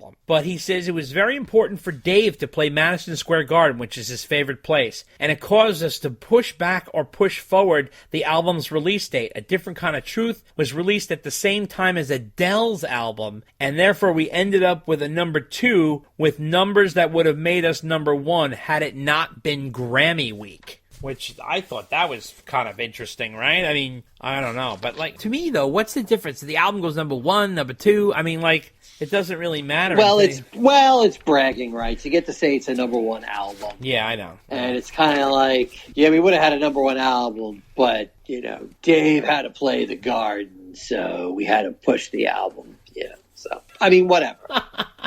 album. But he says it was very important for Dave to play Madison Square Garden, which is his favorite place. And it caused us to push back or push forward the album's release date. A Different Kind of Truth was released at the same time as Adele's album, and therefore we ended up with a number 2 with numbers that would have made us number 1 had it not been Grammy week. Which I thought that was kind of interesting, right? I mean, I don't know. But, like, to me, though, what's the difference? The album goes number 1, number 2. I mean, like, it doesn't really matter. Well, it's bragging rights. You get to say it's a number 1 album. Yeah, I know. And it's kind of like, yeah, we would have had a number 1 album, but, you know, Dave had to play the Garden, so we had to push the album. Yeah, so, I mean, whatever.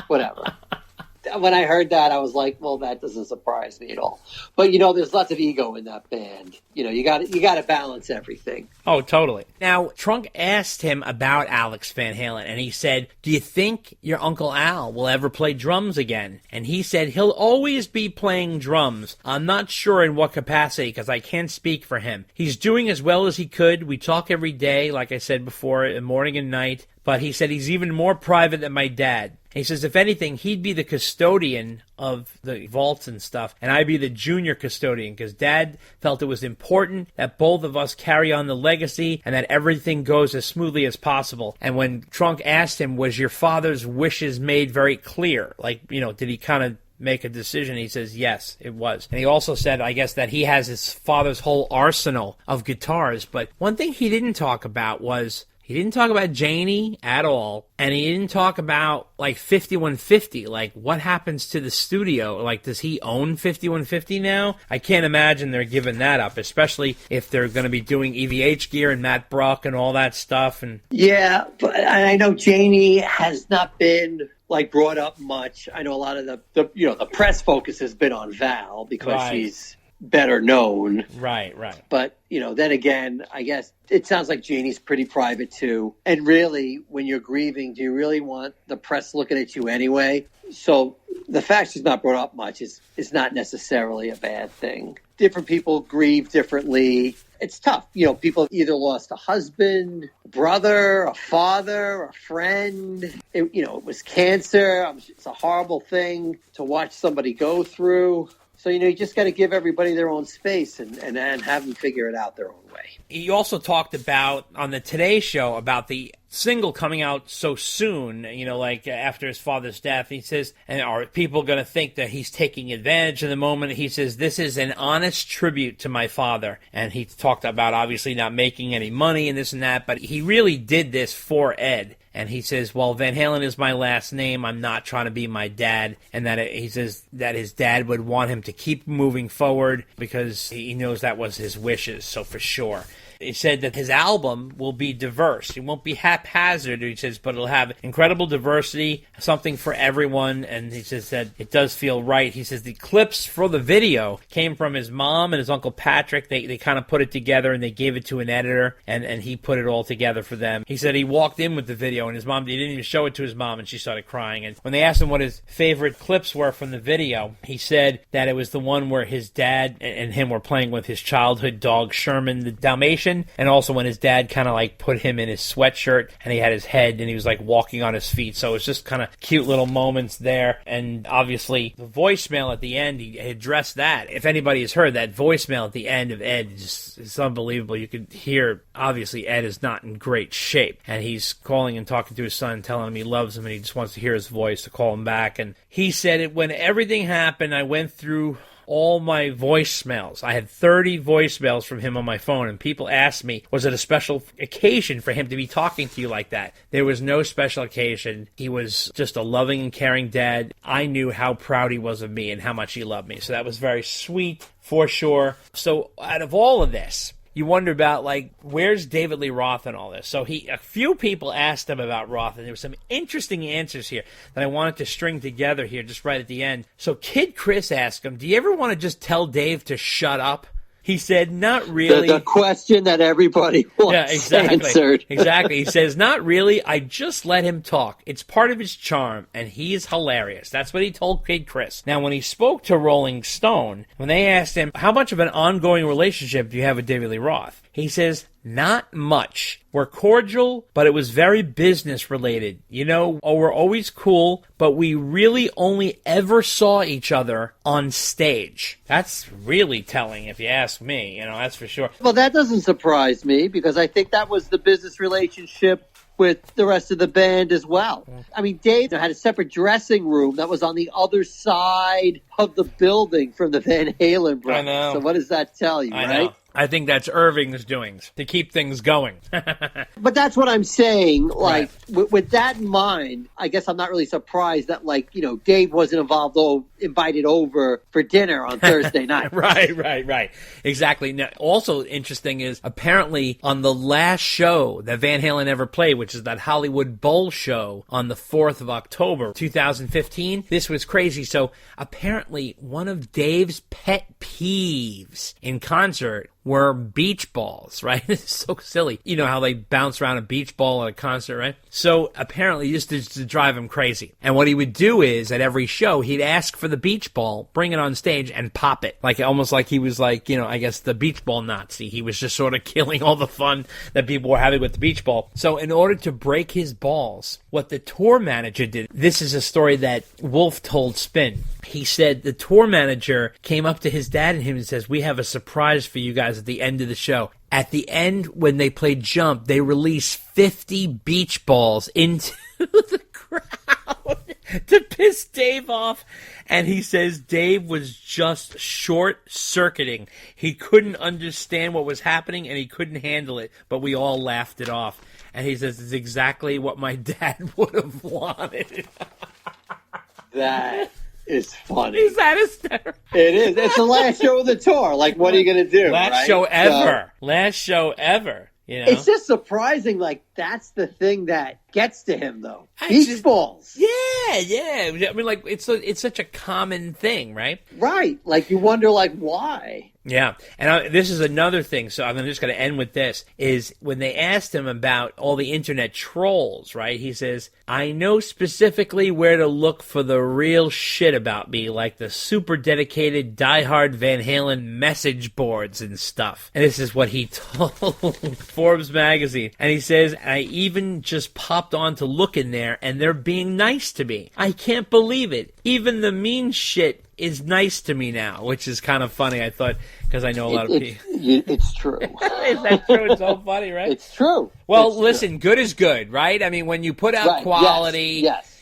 Whatever. When I heard that, I was like, well, that doesn't surprise me at all. But, you know, there's lots of ego in that band. You know, you got to balance everything. Oh, totally. Now, Trunk asked him about Alex Van Halen, and he said, do you think your Uncle Al will ever play drums again? And he said, he'll always be playing drums. I'm not sure in what capacity, because I can't speak for him. He's doing as well as he could. We talk every day, like I said before, morning and night. But he said he's even more private than my dad. He says, if anything, he'd be the custodian of the vaults and stuff, and I'd be the junior custodian, because Dad felt it was important that both of us carry on the legacy and that everything goes as smoothly as possible. And when Trunk asked him, was your father's wishes made very clear? Like, you know, did he kind of make a decision? He says, yes, it was. And he also said, I guess, that he has his father's whole arsenal of guitars. But one thing he didn't talk about was, he didn't talk about Janie at all, and he didn't talk about, like, 5150, like, what happens to the studio? Like, does he own 5150 now? I can't imagine they're giving that up, especially if they're going to be doing EVH gear and Matt Bruck and all that stuff. And yeah, but I know Janie has not been, like, brought up much. I know a lot of the press focus has been on Val because she's better known. Right. But, you know, then again, I guess it sounds like Janie's pretty private too. And really, when you're grieving, do you really want the press looking at you anyway? So the fact she's not brought up much is not necessarily a bad thing. Different people grieve differently. It's tough. You know, people either lost a husband, a brother, a father, a friend. It was cancer. It's a horrible thing to watch somebody go through. So, you know, you just got to give everybody their own space and have them figure it out their own way. He also talked about, on the Today Show, about the single coming out so soon, you know, like after his father's death. He says, and are people going to think that he's taking advantage of the moment? He says, this is an honest tribute to my father. And he talked about obviously not making any money and this and that, but he really did this for Ed. And he says, well, Van Halen is my last name. I'm not trying to be my dad. And that he says that his dad would want him to keep moving forward because he knows that was his wishes. So for sure. He said that his album will be diverse. It won't be haphazard, he says, but it'll have incredible diversity, something for everyone. And he says that it does feel right. He says the clips for the video came from his mom and his Uncle Patrick. They kind of put it together and they gave it to an editor, and he put it all together for them. He said he walked in with the video and his mom, he didn't even show it to his mom, and she started crying. And when they asked him what his favorite clips were from the video, he said that it was the one where his dad and him were playing with his childhood dog, Sherman the Dalmatian. And also when his dad kind of like put him in his sweatshirt and he had his head and he was like walking on his feet. So it's just kind of cute little moments there. And obviously the voicemail at the end, he addressed that. If anybody has heard that voicemail at the end of Ed, it's unbelievable. You could hear, obviously, Ed is not in great shape. And he's calling and talking to his son, telling him he loves him and he just wants to hear his voice to call him back. And he said, when everything happened, I went through all my voicemails. I had 30 voicemails from him on my phone, and people asked me, was it a special occasion for him to be talking to you like that? There was no special occasion. He was just a loving and caring dad. I knew how proud he was of me and how much he loved me. So that was very sweet, for sure. So out of all of this, you wonder about, like, where's David Lee Roth in all this? So a few people asked him about Roth, and there were some interesting answers here that I wanted to string together here just right at the end. So Kid Chris asked him, do you ever want to just tell Dave to shut up? He said, not really. The question that everybody wants answered. Exactly. He says, not really. I just let him talk. It's part of his charm, and he is hilarious. That's what he told Kid Chris. Now, when he spoke to Rolling Stone, when they asked him, how much of an ongoing relationship do you have with David Lee Roth? He says, Not much. We're cordial, but it was very business related. We're always cool, but we really only ever saw each other on stage. That's really telling if you ask me, that's for sure. Well, that doesn't surprise me because I think that was the business relationship with the rest of the band as well. I mean, Dave had a separate dressing room that was on the other side of the building from the Van Halen brothers. I know. So what does that tell you, right? Know. I think that's Irving's doings to keep things going. But that's what I'm saying. Like, right. with that in mind, I guess I'm not really surprised that, Dave wasn't invited over for dinner on Thursday night. Right. Exactly. Now, also interesting is apparently on the last show that Van Halen ever played, which is that Hollywood Bowl show on the 4th of October, 2015, this was crazy. So apparently one of Dave's pet peeves in concert were beach balls, right? It's so silly. You know how they bounce around a beach ball at a concert, right? So apparently just to drive him crazy. And what he would do is at every show, he'd ask for the beach ball, bring it on stage and pop it. Almost like he was I guess the beach ball Nazi. He was just sort of killing all the fun that people were having with the beach ball. So in order to break his balls, what the tour manager did, this is a story that Wolf told Spin. He said the tour manager came up to his dad and him and says, "We have a surprise for you guys at the end of the show." At the end, when they played Jump, they released 50 beach balls into the crowd to piss Dave off. And he says Dave was just short-circuiting. He couldn't understand what was happening, and he couldn't handle it, but we all laughed it off. And he says it's exactly what my dad would have wanted. That is funny. Is that hysterical? It is. It's the last show of the tour. What are you going to do? Last show ever. Last show ever. It's just surprising. That's the thing that gets to him, though. Beach balls. Yeah. I mean, it's such a common thing, right? Right. You wonder, why? Yeah, and this is another thing, so I'm just going to end with this, is when they asked him about all the internet trolls, right, he says, "I know specifically where to look for the real shit about me, like the super dedicated diehard Van Halen message boards and stuff." And this is what he told Forbes magazine. And he says, "I even just popped on to look in there, and they're being nice to me. I can't believe it. Even the mean shit is nice to me now," which is kind of funny, I thought, because I know a lot of people. It's true. Is that true? It's so funny, right? It's true. Well, it's listen, true. Good is good, right? I mean, when you put out quality, yes.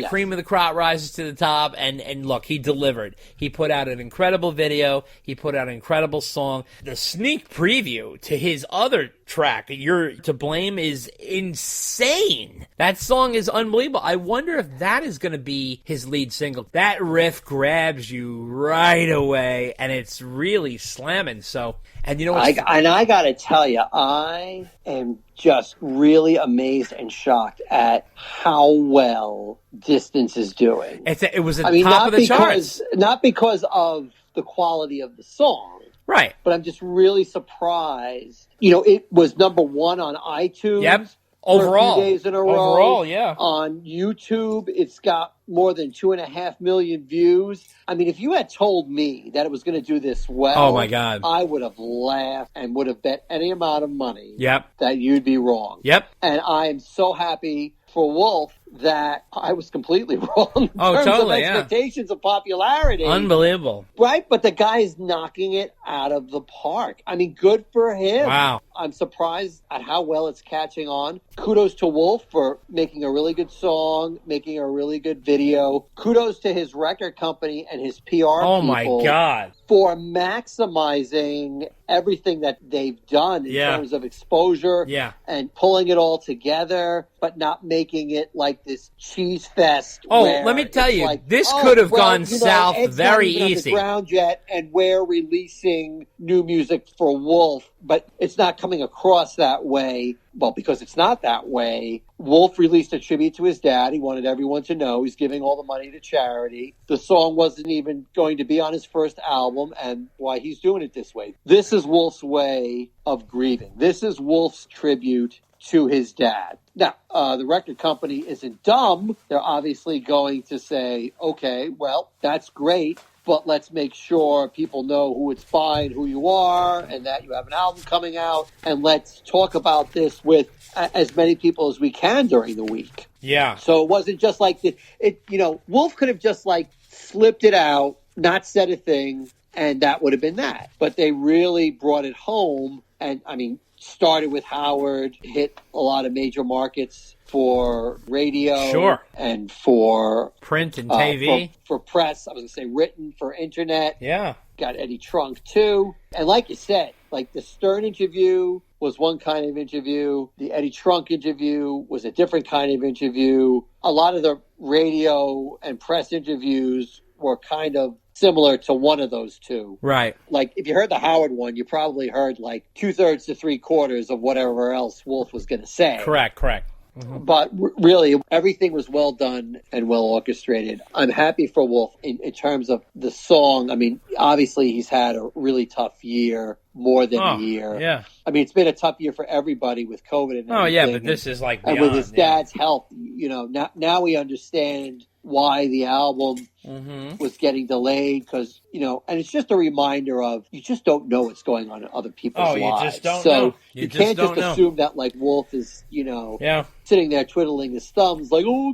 Cream of the crop rises to the top, and look, he delivered. He put out an incredible video. He put out an incredible song. The sneak preview to his other track, You're to Blame, is insane. That song is unbelievable. I wonder if that is going to be his lead single. That riff grabs you right away, and it's really slamming. So, and you know what? I got to tell you, I am just really amazed and shocked at how well Distance is doing. It was at the top of the charts. Not because of the quality of the song. Right. But I'm just really surprised. It was number one on iTunes. Yep. Overall. For a few days in a row. Overall, yeah. On YouTube, it's got more than 2.5 million views. I mean, if you had told me that it was going to do this well, oh my God, I would have laughed and would have bet any amount of money that you'd be wrong. Yep. And I am so happy for Wolf that I was completely wrong in terms of expectations of popularity. Unbelievable. Right? But the guy is knocking it out of the park. I mean, good for him. Wow. I'm surprised at how well it's catching on. Kudos to Wolf for making a really good song, making a really good video. Kudos to his record company and his PR people. Oh my God. For maximizing everything that they've done in terms of exposure and pulling it all together, but not making it like this cheese fest. Oh, let me tell you, this could have gone south very easy. Ground yet, and we're releasing new music for Wolf, but it's not coming across that way. Well, because it's not that way. Wolf released a tribute to his dad. He wanted everyone to know he's giving all the money to charity. The song wasn't even going to be on his first album, and why he's doing it this way. This is Wolf's way of grieving. This is Wolf's tribute to his dad. Now, the record company isn't dumb. They're obviously going to say, okay, well, that's great, but let's make sure people know who it's by and who you are and that you have an album coming out. And let's talk about this with as many people as we can during the week. Yeah. So it wasn't just like Wolf could have just like slipped it out, not said a thing, and that would have been that. But they really brought it home. And I mean, started with Howard, hit a lot of major markets for radio, sure, and for print and TV, for press. I was going to say written, for internet. Yeah, got Eddie Trunk too. And like you said, like the Stern interview was one kind of interview. The Eddie Trunk interview was a different kind of interview. A lot of the radio and press interviews were kind of similar to one of those two. Right. Like, if you heard the Howard one, you probably heard like 2/3 to 3/4 of whatever else Wolf was going to say. Correct. Mm-hmm. But really, everything was well done and well orchestrated. I'm happy for Wolf in terms of the song. I mean, obviously, he's had a really tough year, more than a year. Yeah. I mean, it's been a tough year for everybody with COVID and everything. Oh, yeah, but this is like beyond. And with his dad's health, now we understand why the album was getting delayed, because, and it's just a reminder of, you just don't know what's going on in other people's lives. You just don't so know. You can't just assume that, like, Wolf is, sitting there twiddling his thumbs, like, No,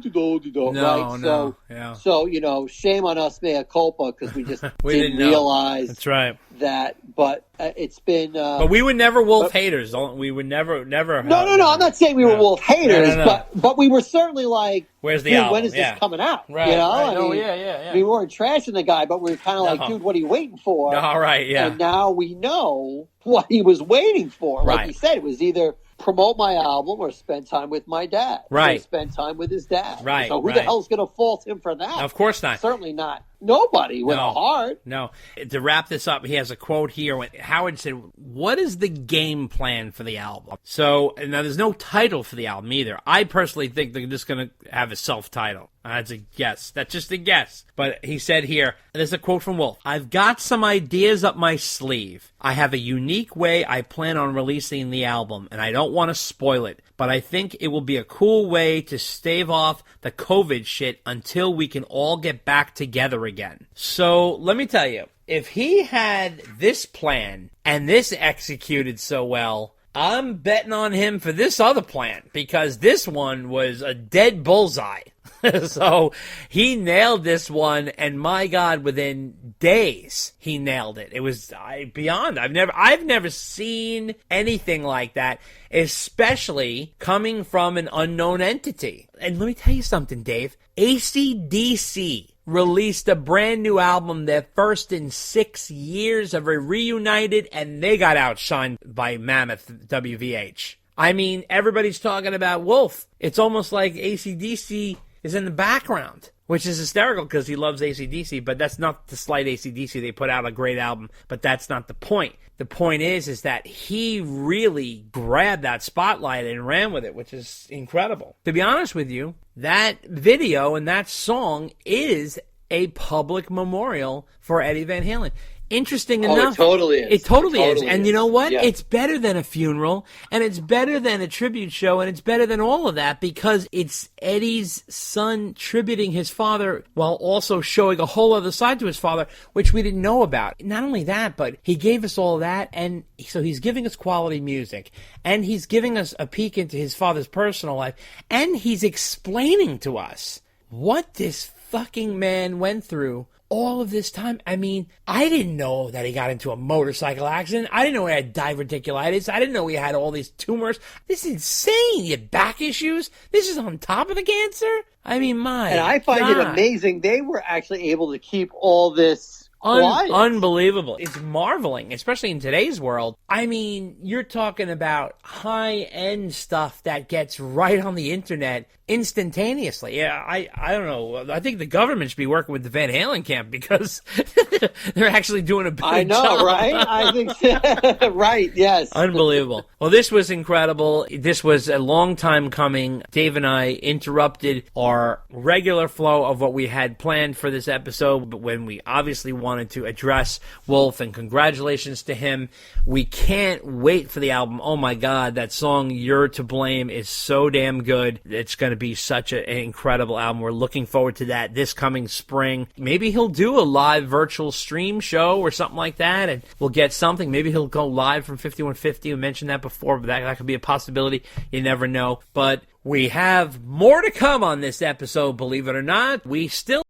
right? So, shame on us, mea culpa, because we just we didn't realize That's right. that. But it's been... but we were never Wolf haters. We would never... No, I'm not saying we were Wolf haters, but we were certainly like, where's the album? When is this coming out? Right. I mean, yeah. We weren't trashing the guy, but we were kind of like, dude, what are you waiting for? All right, yeah. And now we know what he was waiting for. Like he said, it was either promote my album or spend time with my dad. Right. Or spend time with his dad. Right. So who the hell's going to fault him for that? Of course not. Certainly not. Nobody with a heart. No. To wrap this up, he has a quote here. When Howard said, "What is the game plan for the album?" So, now there's no title for the album either. I personally think they're just going to have a self-title. That's a guess. That's just a guess. But he said here, there's a quote from Wolf. "I've got some ideas up my sleeve. I have a unique way I plan on releasing the album, and I don't want to spoil it, but I think it will be a cool way to stave off the COVID shit until we can all get back together again." So let me tell you, if he had this plan and this executed so well, I'm betting on him for this other plan, because this one was a dead bullseye. So he nailed this one, and my God, within days he nailed it. It was beyond. I've never seen anything like that, especially coming from an unknown entity. And let me tell you something, Dave. AC/DC released a brand new album, their first in 6 years of a reunited, and they got outshined by Mammoth WVH. I mean, everybody's talking about Wolf. It's almost like AC/DC is in the background, which is hysterical because he loves AC/DC, but that's not to slight AC/DC. They put out a great album, but that's not the point. The point is that he really grabbed that spotlight and ran with it, which is incredible. To be honest with you, that video and that song is a public memorial for Eddie Van Halen. Interesting enough. It totally is. It totally is. And you know what? Yeah. It's better than a funeral, and it's better than a tribute show, and it's better than all of that, because it's Eddie's son tributing his father while also showing a whole other side to his father, which we didn't know about. Not only that, but he gave us all that, and so he's giving us quality music, and he's giving us a peek into his father's personal life, and he's explaining to us what this fucking man went through all of this time. I mean, I didn't know that he got into a motorcycle accident. I didn't know he had diverticulitis. I didn't know he had all these tumors. This is insane. He had back issues. This is on top of the cancer. I mean, And I find it amazing they were actually able to keep all this quiet. Unbelievable. It's marveling, especially in today's world. I mean, you're talking about high-end stuff that gets right on the internet instantaneously. Yeah, I don't know. I think the government should be working with the Van Halen camp, because they're actually doing a better job. I know, right? I think so. Right, yes. Unbelievable. Well, this was incredible. This was a long time coming. Dave and I interrupted our regular flow of what we had planned for this episode, but when we obviously wanted wanted to address Wolf, and congratulations to him. We can't wait for the album. Oh my God, that song You're to Blame is so damn good. It's going to be such an incredible album. We're looking forward to that this coming spring. Maybe he'll do a live virtual stream show or something like that, and we'll get something. Maybe he'll go live from 5150. We mentioned that before, but that could be a possibility. You never know. But we have more to come on this episode, believe it or not. We still